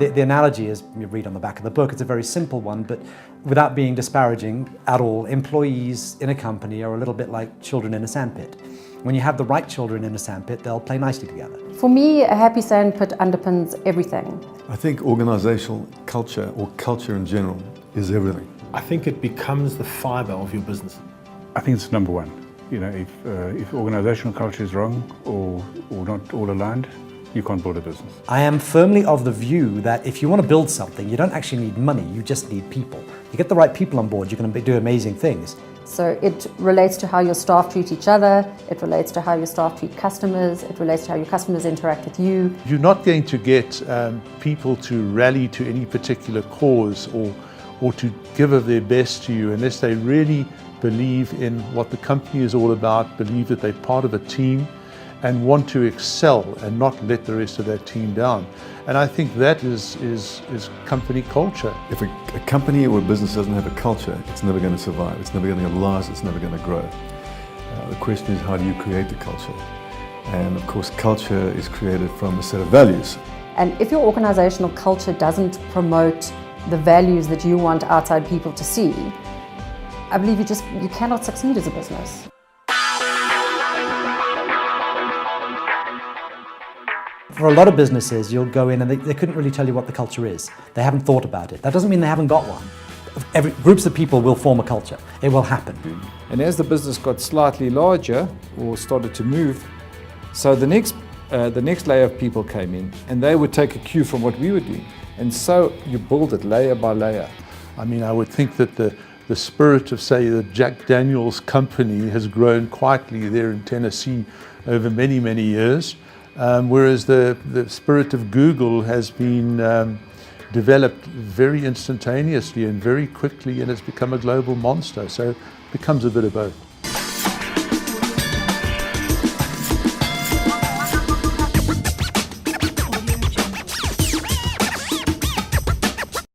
The analogy is, you read on the back of the book, it's a very simple one, but without being disparaging at all, employees in a company are a little bit like children in a sandpit. When you have the right children in a sandpit, they'll play nicely together. For me, a happy sandpit underpins everything. I think organizational culture, or culture in general, is everything. I think it becomes the fibre of your business. I think it's number one. You know, if organizational culture is wrong or not all aligned, you can't build a business. I am firmly of the view that if you want to build something, you don't actually need money, you just need people. You get the right people on board, you're going to do amazing things. So it relates to how your staff treat each other, it relates to how your staff treat customers, it relates to how your customers interact with you. You're not going to get people to rally to any particular cause or to give of their best to you unless they really believe in what the company is all about, believe that they're part of a team and want to excel and not let the rest of that team down. And I think that is company culture. If a company or a business doesn't have a culture, it's never going to survive. It's never going to last. It's never going to grow. The question is, how do you create the culture? And of course, culture is created from a set of values. And if your organizational culture doesn't promote the values that you want outside people to see, I believe you cannot succeed as a business. For a lot of businesses, you'll go in and they couldn't really tell you what the culture is. They haven't thought about it. That doesn't mean they haven't got one. Groups of people will form a culture. It will happen. And as the business got slightly larger or started to move, so the next layer of people came in and they would take a cue from what we were doing. And so you build it layer by layer. I mean, I would think that the spirit of, say, the Jack Daniel's company has grown quietly there in Tennessee over many, many years. Whereas the spirit of Google has been developed very instantaneously and very quickly, and it's become a global monster. So it becomes a bit of both.